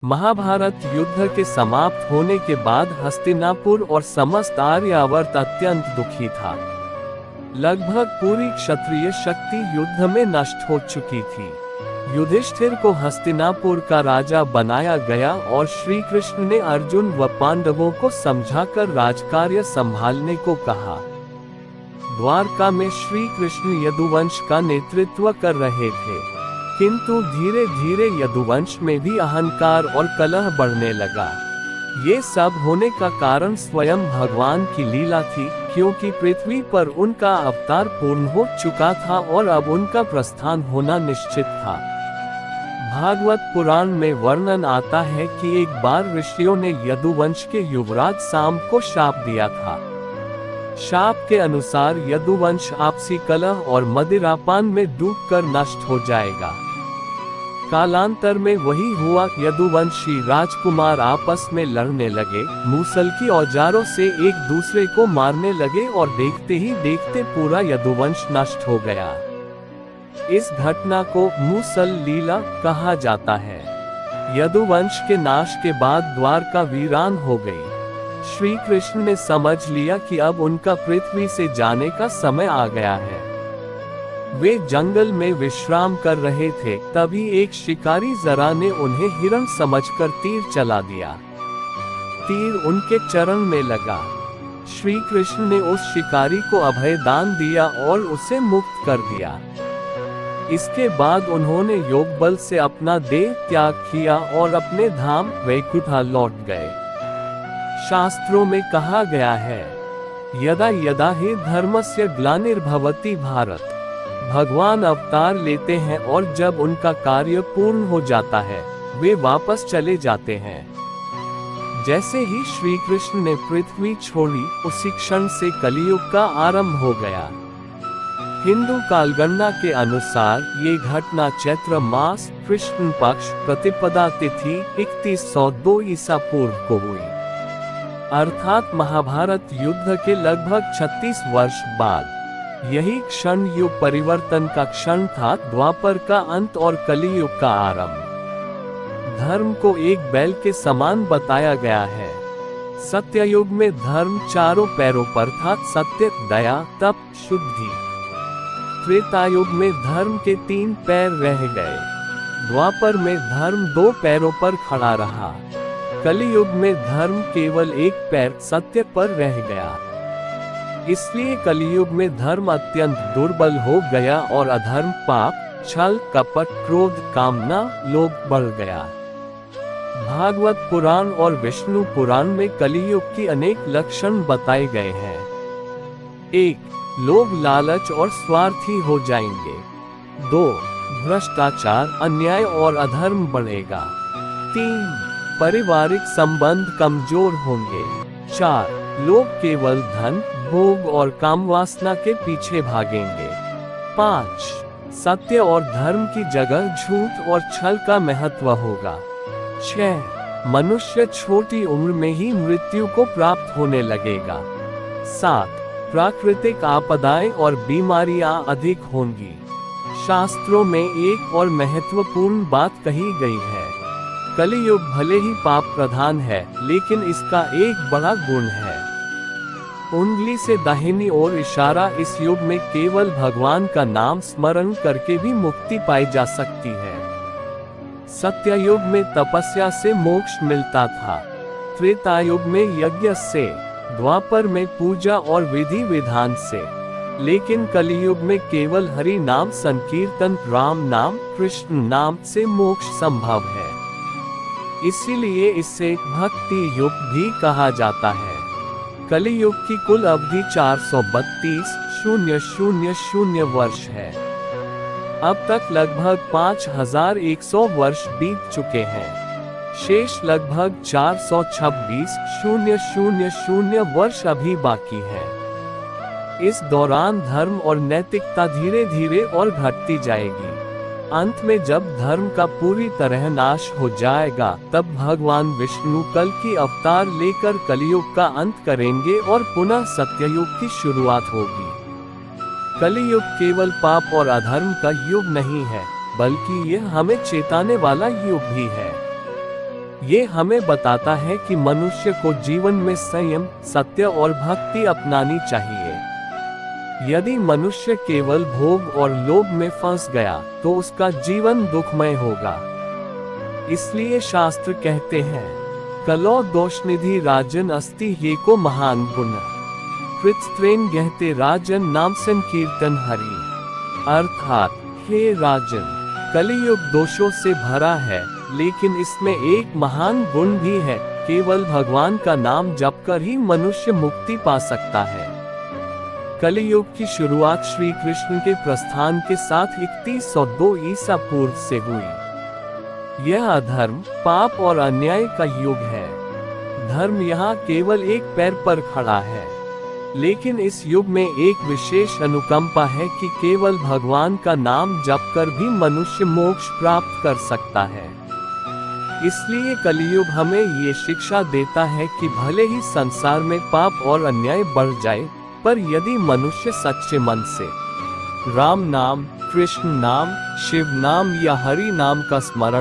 महाभारत युद्ध के समाप्त होने के बाद हस्तिनापुर और समस्त आर्यावर्त अत्यंत दुखी था। लगभग पूरी क्षत्रिय शक्ति युद्ध में नष्ट हो चुकी थी। युधिष्ठिर को हस्तिनापुर का राजा बनाया गया और श्री कृष्ण ने अर्जुन व पांडवों को समझाकर राजकार्य संभालने को कहा। द्वारका में श्री कृष्ण यदुवंश का नेतृत्व कर रहे थे, किंतु धीरे धीरे यदुवंश में भी अहंकार और कलह बढ़ने लगा। ये सब होने का कारण स्वयं भगवान की लीला थी, क्योंकि पृथ्वी पर उनका अवतार पूर्ण हो चुका था और अब उनका प्रस्थान होना निश्चित था। भागवत पुराण में वर्णन आता है कि एक बार ऋषियों ने यदुवंश के युवराज साम को शाप दिया था। शाप के अनुसार यदुवंश आपसी कलह और मदिरापान में डूबकर नष्ट हो जाएगा। कालांतर में वही हुआ। यदुवंशी राजकुमार आपस में लड़ने लगे, मूसल की औजारों से एक दूसरे को मारने लगे और देखते ही देखते पूरा यदुवंश नष्ट हो गया। इस घटना को मूसल लीला कहा जाता है। यदुवंश के नाश के बाद द्वारका वीरान हो गई। श्री कृष्ण ने समझ लिया कि अब उनका पृथ्वी से जाने का समय आ गया है। वे जंगल में विश्राम कर रहे थे, तभी एक शिकारी जरा ने उन्हें हिरण समझकर तीर चला दिया। तीर उनके चरण में लगा। श्री कृष्ण ने उस शिकारी को अभय दान दिया और उसे मुक्त कर दिया। इसके बाद उन्होंने योग बल से अपना देह त्याग किया और अपने धाम वैकुंठ लौट गए। शास्त्रों में कहा गया है, यदा यदा हि धर्मस्य ग्लानिर्भवति भारत। भगवान अवतार लेते हैं और जब उनका कार्य पूर्ण हो जाता है, वे वापस चले जाते हैं। जैसे ही श्री कृष्ण ने पृथ्वी छोड़ी, उसी क्षण से कलियुग का आरंभ हो गया। हिंदू कालगणना के अनुसार ये घटना चैत्र मास कृष्ण पक्ष प्रतिपदा तिथि 3102 ईसा पूर्व को हुई, अर्थात महाभारत युद्ध के लगभग 36 वर्ष बाद। यही क्षण युग परिवर्तन का क्षण था, द्वापर का अंत और कलियुग का आरंभ। धर्म को एक बैल के समान बताया गया है। सत्ययुग में धर्म चारों पैरों पर था, सत्य, दया, तप, शुद्धि। त्रेतायुग में धर्म के 3 पैर रह गए। द्वापर में धर्म 2 पैरों पर खड़ा रहा। कलियुग में धर्म केवल 1 पैर सत्य पर रह गया। इसलिए कलियुग में धर्म अत्यंत दुर्बल हो गया और अधर्म, पाप, छल, कपट, क्रोध, कामना, लोभ बढ़ गया। भागवत पुराण और विष्णु पुराण में कलियुग की अनेक लक्षण बताए गए हैं। 1. लोभ, लालच और स्वार्थी हो जाएंगे। 2. भ्रष्टाचार, अन्याय और अधर्म बढ़ेगा। 3. पारिवारिक संबंध कमजोर होंगे। 4. लोग केवल धन, भोग और कामवासना के पीछे भागेंगे। 5. सत्य और धर्म की जगह झूठ और छल का महत्व होगा। 6. मनुष्य छोटी उम्र में ही मृत्यु को प्राप्त होने लगेगा। 7. प्राकृतिक आपदाएं और बीमारियां अधिक होंगी। शास्त्रों में एक और महत्वपूर्ण बात कही गई है, कलियुग भले ही पाप प्रधान है, लेकिन इसका एक बड़ा गुण है। उंगली से दाहिनी ओर इशारा। इस युग में केवल भगवान का नाम स्मरण करके भी मुक्ति पाई जा सकती है। सत्ययुग में तपस्या से मोक्ष मिलता था, त्रेतायुग में यज्ञ से, द्वापर में पूजा और विधि विधान से, लेकिन कलियुग में केवल हरि नाम संकीर्तन, राम नाम, कृष्ण नाम से मोक्ष संभव है। इसीलिए इसे भक्ति युग भी कहा जाता है। कलियुग की कुल अवधि 432,000 वर्ष है। अब तक लगभग 5100 वर्ष बीत चुके हैं। शेष लगभग 426,000 वर्ष अभी बाकी है। इस दौरान धर्म और नैतिकता धीरे धीरे और घटती जाएगी। अंत में जब धर्म का पूरी तरह नाश हो जाएगा, तब भगवान विष्णु कल की अवतार लेकर कलियुग का अंत करेंगे और पुनः सत्ययुग की शुरुआत होगी। कलियुग केवल पाप और अधर्म का युग नहीं है, बल्कि यह हमें चेताने वाला युग भी है। ये हमें बताता है कि मनुष्य को जीवन में संयम, सत्य और भक्ति अपनानी चाहिए। यदि मनुष्य केवल भोग और लोभ में फंस गया तो उसका जीवन दुखमय होगा। इसलिए शास्त्र कहते हैं, कलो दोषनिधि राजन अस्ति ये को महान गुण, कृतस्त्रेन गहते राजन नाम संकीर्तन हरि। अर्थात, हे राजन, कलियुग दोषों से भरा है, लेकिन इसमें एक महान गुण भी है, केवल भगवान का नाम जप कर ही मनुष्य मुक्ति पा सकता है। कलियुग की शुरुआत श्री कृष्ण के प्रस्थान के साथ 3102 ईसा पूर्व से हुई। यह अधर्म, पाप और अन्याय का युग है। धर्म यहाँ केवल एक पैर पर खड़ा है, लेकिन इस युग में एक विशेष अनुकंपा है कि केवल भगवान का नाम जप कर भी मनुष्य मोक्ष प्राप्त कर सकता है। इसलिए कलियुग हमें ये शिक्षा देता है कि भले ही संसार में पाप और अन्याय बढ़ जाए, पर यदि मनुष्य सच्चे मन से राम नाम, कृष्ण नाम, शिव नाम या हरि नाम का स्मरण